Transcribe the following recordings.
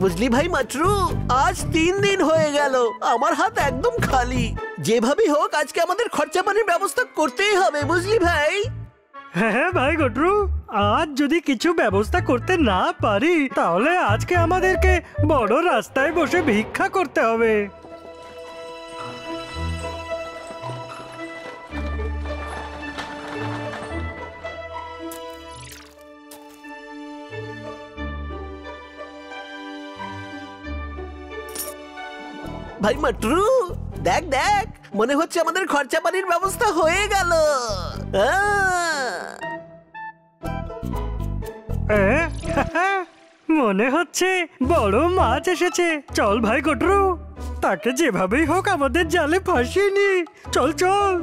বুঝলি ভাই মাট্রু, আজ 3 দিন হয়ে গেল, আমার হাত একদম খালি। যেভাবেই হোক আজকে আমাদের খরচা পানির ব্যবস্থা করতেই হবে, বুঝলি ভাই? হ্যাঁ ভাই গট্রু, আজ যদি কিছু ব্যবস্থা করতে না পারি তাহলে আজকে আমাদেরকে বড় রাস্তায় বসে ভিক্ষা করতে হবে। ভাই মাট্রু, দেখ দেখ, মনে হচ্ছে আমাদের খরচা পানির ব্যবস্থা হয়ে গেল। মনে হচ্ছে বড় মাছ এসেছে। চল ভাই গট্রু, তাকে যেভাবেই হোক আমাদের জালে ফাঁসিয়ে নি। চল চল।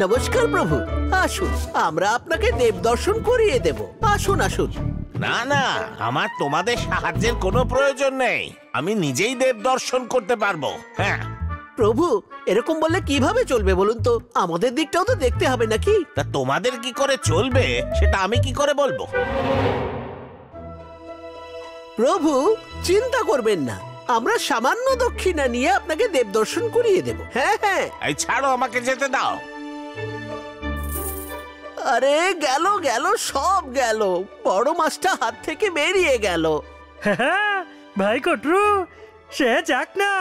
নমস্কার প্রভু, আসুন, আমরা আপনাকে দেব দর্শন করিয়ে দেব। আসুন আসুন। না না, আমার তোমাদের সাহায্যের কোনো প্রয়োজন নেই, আমি নিজেই দেব দর্শন করতে পারবো। হ্যাঁ প্রভু, এরকম বললে কিভাবে চলবে বলুন তো? আমাদের দিকটাও তো দেখতে হবে নাকি? তা তোমাদের কি করে চলবে সেটা আমি কি করে বলবো? প্রভু, চিন্তা করবেন না, আমরা সামান্য দক্ষিণা নিয়ে আপনাকে দেব দর্শন করিয়ে দেব। হ্যাঁ হ্যাঁ। এই ছাড়ো, আমাকে যেতে দাও। আরে গেল গেল, সব গেল, বড় মাছটা হাত থেকে বেরিয়ে গেল। হ্যাঁ ভাই গট্রু, সে যাক না,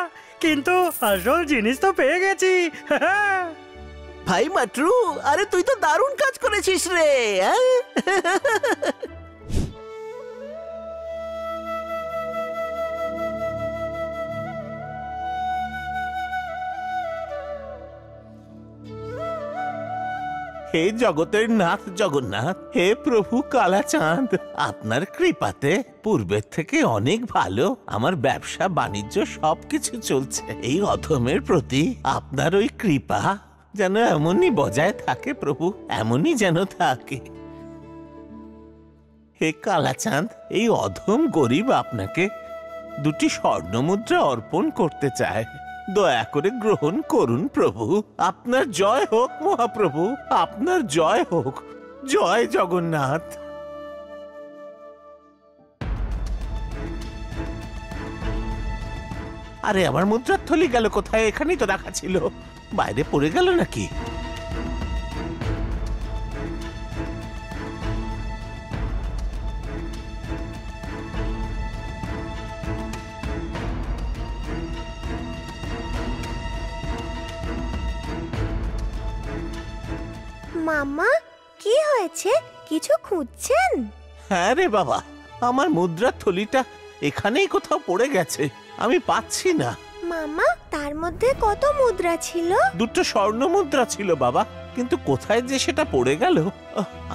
কিন্তু আসল জিনিস তো পেয়ে গেছি। ভাই মাট্রু, আরে তুই তো দারুণ কাজ করেছিস রে। হে জগতের নাথ জগন্নাথ, হে প্রভু কালাচাঁদ, আপনার কৃপাতে পূর্বের থেকে অনেক ভালো আমার ব্যবসা বাণিজ্য সবকিছু চলছে। এই অধমের প্রতি আপনার ওই কৃপা যেন এমনই বজায় থাকে প্রভু, এমনই যেন থাকে। হে কালাচাঁদ, এই অধম গরিব আপনাকে 2টি স্বর্ণমুদ্রা অর্পণ করতে চায়, দয়া করে গ্রহণ করুন প্রভু। আপনার জয় হোক মহাপ্রভু, আপনার জয় হোক। জয় জগন্নাথ। আরে আমার মুদ্রার থলি গেল কোথায়? এখানেই তো রাখা ছিল, বাইরে পড়ে গেল নাকি? মামা, কি হয়েছে? কিছু খুঁজছেন? হ্যাঁ রে বাবা, আমার মুদ্রার থলিটা এখানেই কোথাও পড়ে গেছে, আমি পাচ্ছি না। মামা, তার মধ্যে কত মুদ্রা ছিল? 2টো স্বর্ণ মুদ্রা ছিল বাবা, কিন্তু কোথায় যে সেটা পড়ে গেল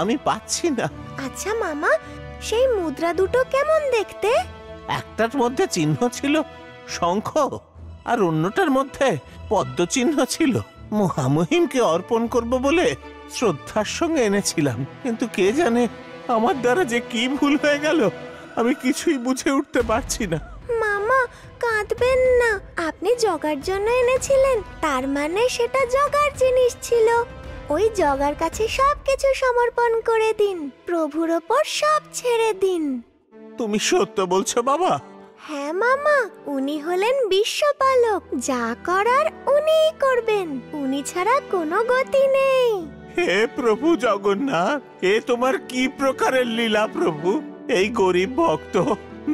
আমি পাচ্ছি না। আচ্ছা মামা, সেই মুদ্রা দুটো কেমন দেখতে? একটার মধ্যে চিহ্ন ছিল শঙ্খ, আর অন্যটার মধ্যে পদ্ম চিহ্ন ছিল। মহামহিমকে অর্পণ করব বলে শ্রদ্ধার সঙ্গে এনেছিলাম, কিন্তু কে জানে আমার দ্বারা যে কি ভুল হয়ে গেল, আমি কিছুই বুঝে উঠতে পারছি না। মামা, কাঁদবেন না, আপনি জগার জন্য এনেছিলেন, তার মানে সেটা জগার জিনিস ছিল। ওই জগার কাছে সবকিছু সমর্পণ করে দিন, প্রভুর ওপর সব ছেড়ে দিন। তুমি সত্য বলছো বাবা? হ্যাঁ মামা, উনি হলেন বিশ্বপালক, যা করার উনিই করবেন, উনি ছাড়া কোনো গতি নেই। হে প্রভু জগন্নাথ, এ তোমার কি প্রকারের লীলা প্রভু? এই গরিব ভক্ত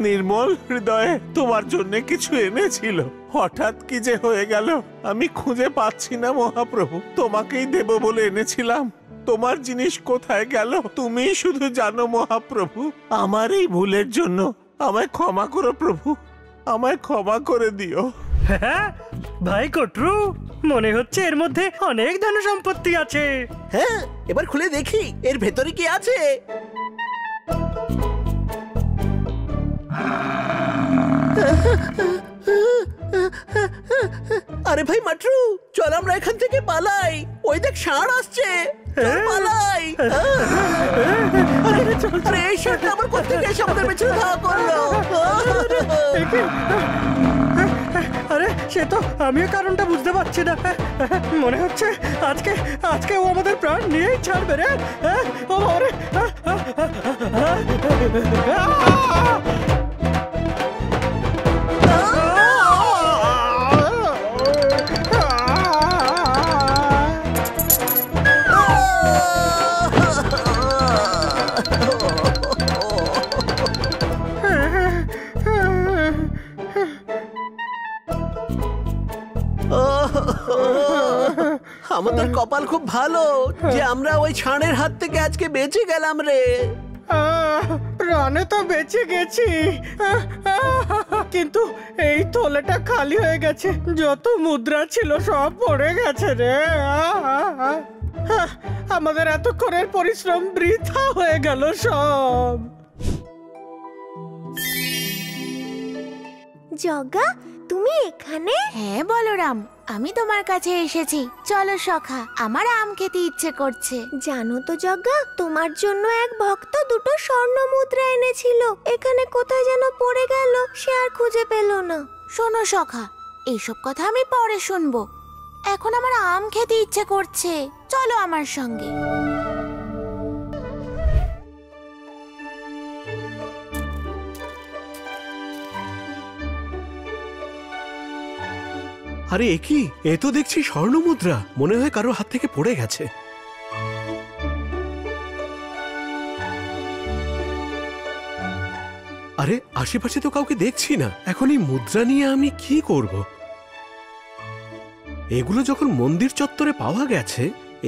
নির্মল হৃদয়ে তোমার জন্য কিছু এনেছিল, হঠাৎ কি যে হয়ে গেল আমি খুঁজে পাচ্ছি না মহাপ্রভু। তোমাকেই দেব বলে এনেছিলাম, তোমার জিনিস কোথায় গেল তুমিই শুধু জানো মহাপ্রভু। আমার এই ভুলের জন্য আমায় ক্ষমা করো প্রভু, আমায় ক্ষমা করে দিও। হ্যাঁ ভাই গট্রু, মনে হচ্ছে এর মধ্যে অনেক ধন সম্পত্তি আছে। হ্যাঁ, এবার খুলে দেখি এর ভেতরে কি আছে। আরে ভাই মাট্রু, চল আমরা এখান থেকে পালাই। ওই দেখ, ষাঁড় আসছে, চল পালাই। আরে চল রে, এই ষাঁড়টা আমার কোত্থেকে এসে আমাদের পেছনে ধাওয়া করলো। আরে সে তো আমিও কারণটা বুঝতে পারছি না। মনে হচ্ছে আজকে আজকে ও আমাদের প্রাণ নিয়েই ছাড়বে রে। ও বাবা রে! আমাদের কপাল খুব ভালো যে আমরা ওই ষাঁড়ের হাত থেকে আজকে বেঁচে গেলাম রে। প্রাণে তো বেঁচে গেছি, কিন্তু এই থলেটা খালি হয়ে গেছে। যত মুদ্রা ছিল সব পড়ে গেছে রে। আমাদের এতক্ষণের পরিশ্রম বৃথা হয়ে গেল সব। জগা, তুমি এখানে? হ্যাঁ বলরাম, আমি তোমার কাছে এসেছি। চলো সখা, আমার আম খেতে ইচ্ছে করছে। জানো তো জগা, তোমার জন্য এক ভক্ত দুটো স্বর্ণ মুদ্রা এনেছিল। এখানে কোথায় যেন পড়ে গেল, সে আর খুঁজে পেল না। শোনো সখা, এইসব কথা আমি পরে শুনবো। এখন আমার আম খেতে ইচ্ছে করছে, চলো আমার সঙ্গে। আরে এ কি? এ তো দেখছি স্বর্ণ মুদ্রা। মনে হয় কারো হাত থেকে পড়ে গেছে। আরে আশেপাশে তো কাউকে দেখছি না। এখন এই মুদ্রা নিয়ে আমি কি করব? এগুলো যখন মন্দির চত্বরে পাওয়া গেছে,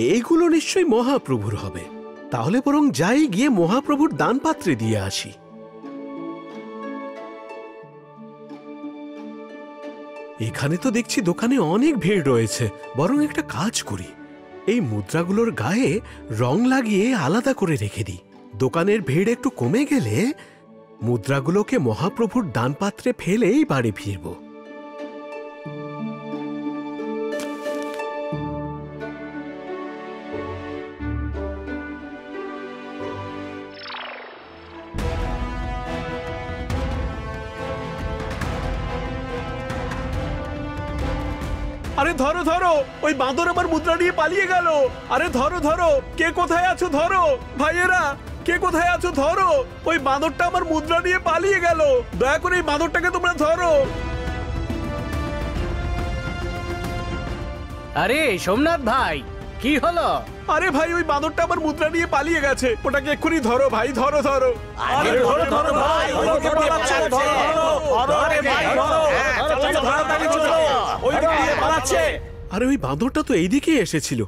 এইগুলো নিশ্চয়ই মহাপ্রভুর হবে। তাহলে বরং যাই, গিয়ে মহাপ্রভুর দান পাত্রে দিয়ে আসি। এখানে তো দেখছি দোকানে অনেক ভিড় রয়েছে। বরং একটা কাজ করি, এই মুদ্রাগুলোর গায়ে রং লাগিয়ে আলাদা করে রেখে দিই। দোকানের ভিড় একটু কমে গেলে মুদ্রাগুলোকে মহাপ্রভুর দানপাত্রে ফেলেই বাড়ি ফিরব। আরে ধরো ধরো, ওই বাঁদর আমার মুদ্রা নিয়ে পালিয়ে গেল। আরে ধরো ধরো, কে কোথায় আছো ধরো। ভাইয়েরা, কে কোথায় আছো ধরো। ওই বাঁদরটা আমার মুদ্রা নিয়ে পালিয়ে গেল। দয়া করে এই বাঁদরটাকে তোমরা ধরো। আরে সোমনাথ ভাই, কি হলো? আরে ভাই, ওই বাঁদরটা আমার মুদ্রা নিয়ে পালিয়ে গেছে। ওটাকে এক্ষুনি ধরো ভাই, ধরো ধরো। আরে ধরো ধরো ভাই, ওইদিকে পালাচ্ছে, ধরো ধরো আরে ভাই ধরো, চলো তাড়াতাড়ি চলো, ওইদিকে দিয়ে পালাচ্ছে। আরে ওই বাঁদরটা তো এইদিকেই এসেছিল,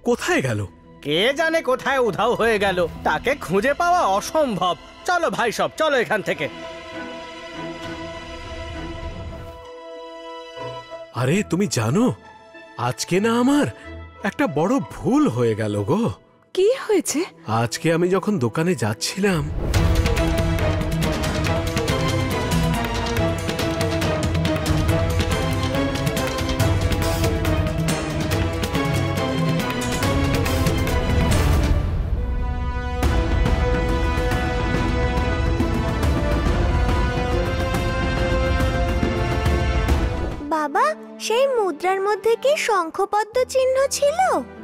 কোথায় গেল? কে জানে কোথায় উধাও হয়ে গেল, তাকে খুঁজে পাওয়া অসম্ভব। চলো ভাই সব, চলো এখান থেকে। আরে তুমি জানো, আজকে না আমার একটা বড় ভুল হয়ে গেল গো। কি হয়েছে? আজকে আমি যখন দোকানে যাচ্ছিলাম, বাবা, সেই মুদ্রার মধ্যে কি শঙ্খপদ্ম চিহ্ন ছিল?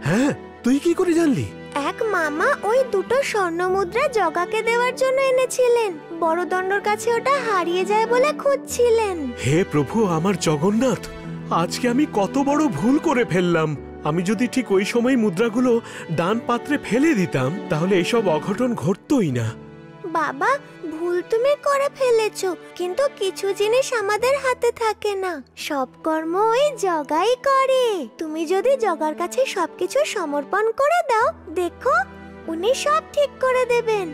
হ্যাঁ, তুই কি করে জানলি? এক মামা ওই দুটো স্বর্ণ মুদ্রা জগাকে দেওয়ার জন্য এনেছিলেন। বড় দণ্ডর কাছে ওটা হারিয়ে যায় বলে খুঁজছিলেন। হে প্রভু আমার জগন্নাথ, আজকে আমি কত বড় ভুল করে ফেললাম। আমি যদি ঠিক ওই সময় মুদ্রাগুলো দান পাত্রে ফেলে দিতাম, তাহলে এসব অঘটন ঘটতই না। বাবা, ভুল তুমি করে ফেলেছো, কিন্তু কিছু জিনিস আমাদের হাতে থাকে না। সব কর্ম ওই জগাই করে। তুমি যদি জগার কাছে সবকিছু সমর্পণ করে দাও, দেখো উনি সব ঠিক করে দেবেন।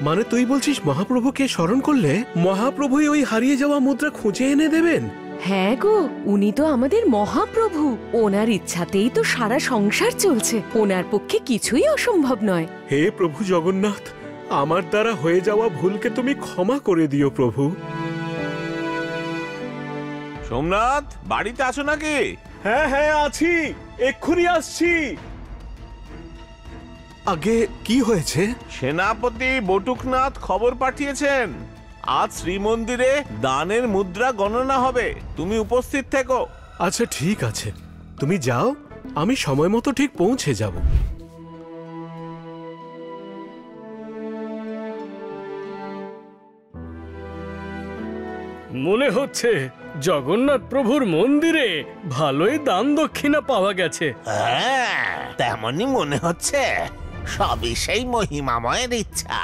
মানে তুই বলছিস মহাপ্রভুকে স্মরণ করলে মহাপ্রভুই ওই হারিয়ে যাওয়া মুদ্রা খুঁজে এনে দেবেন? হ্যাঁ গো, উনি তো আমাদের মহাপ্রভু। ওনার ইচ্ছাতেই তো সারা সংসার চলছে। ওনার পক্ষে কিছুই অসম্ভব নয়। হে প্রভু জগন্নাথ, আমার দ্বারা হয়ে যাওয়া ভুলকে তুমি ক্ষমা করে দিও প্রভু। সোমনাথ, বাড়িতে আছো নাকি? হ্যাঁ হ্যাঁ আছি, এক্ষুনি আসছি। আগে কি হয়েছে? সেনাপতি বটুকনাথ খবর পাঠিয়েছেন, আজ শ্রীমন্দিরে দানের মুদ্রা গণনা হবে, তুমি উপস্থিত থেকো। আচ্ছা ঠিক আছে, তুমি যাও, আমি সময় মতো ঠিক পৌঁছে যাব। মনে হচ্ছে জগন্নাথ প্রভুর মন্দিরে ভালোই দান দক্ষিণা পাওয়া গেছে। হ্যাঁ, তেমনই মনে হচ্ছে। সবই সেই মহিমাময়ের ইচ্ছা।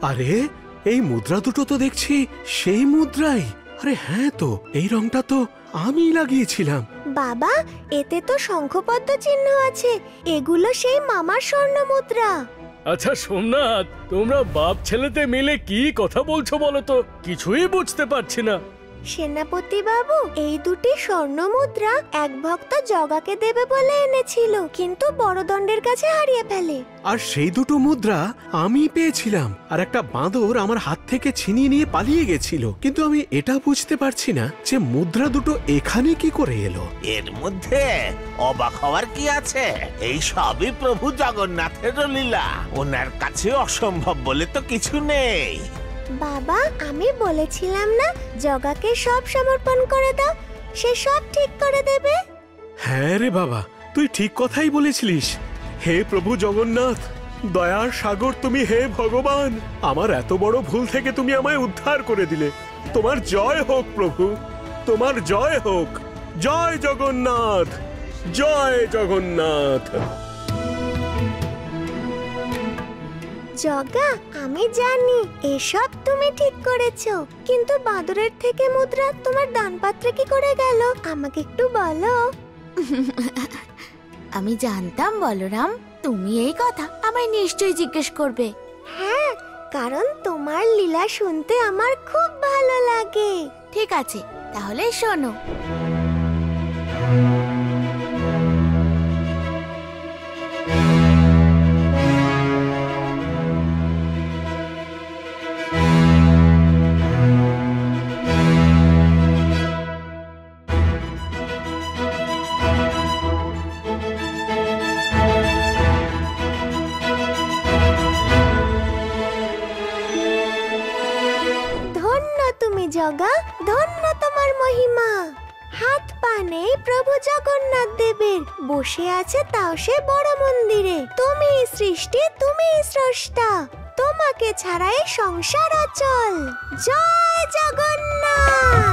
আরে এই মুদ্রা দুটো তো দেখছি সেই মুদ্রাই। আরে হ্যাঁ, তো এই রংটা তো আমি লাগিয়েছিলাম। বাবা, এতে তো শঙ্খপদ্ম চিহ্ন আছে। এগুলো সেই মামার স্বর্ণ মুদ্রা। আচ্ছা সোমনাথ, তোমরা বাপ ছেলেতে মিলে কি কথা বলছো বলো তো? কিছুই বুঝতে পারছি না। সেনাপতি বাবু, এই দুটি স্বর্ণ মুদ্রা এক ভক্ত জগাকে দেবে বলে এনেছিল, কিন্তু বড়দণ্ডের কাছে হারিয়ে ফেলে। আর সেই দুটো মুদ্রা আমি পেয়েছিলাম, আর একটা বাঁদর আমার হাত থেকে ছিনিয়ে নিয়ে পালিয়ে গেছিল। কিন্তু আমি এটা বুঝতে পারছি না যে মুদ্রা দুটো এখানে কি করে এলো। এর মধ্যে অবাক হওয়ার কি আছে? এই সবই প্রভু জগন্নাথের লীলা। ওনার কাছে অসম্ভব বলে তো কিছু নেই। বাবা, আমি বলেছিলাম না জগাকে সব সমর্পণ করে দাও, সে সব ঠিক করে দেবে। হ্যাঁ রে বাবা, তুই ঠিক কথাই বলেছিলিস। হে প্রভু জগন্নাথ, দয়ার সাগর তুমি, হে ভগবান, আমার এত বড় ভুল থেকে তুমি আমায় উদ্ধার করে দিলে। তোমার জয় হোক প্রভু, তোমার জয় হোক। জয় জগন্নাথ, জয় জগন্নাথ। জগা, আমি জানি এসব তুমি ঠিক করেছো, কিন্তু বাঁদরের থেকে মুদ্রা তোমার দানপাত্রে কি করে গেল আমাকে একটু বলো। আমি জানতাম বলরাম, তুমি এই কথা আমায় নিশ্চয়ই জিজ্ঞেস করবে। হ্যাঁ, কারণ তোমার লীলা শুনতে আমার খুব ভালো লাগে। ঠিক আছে, তাহলে শোনো। জগা, ধন্য তোমার মহিমা। হাত পা নেই প্রভু জগন্নাথ দেবের, বসে আছে তাও সে বড় মন্দিরে। তুমি সৃষ্টি, তুমি স্রষ্টা, তোমাকে ছাড়াই সংসার অচল। জয় জগন্নাথ।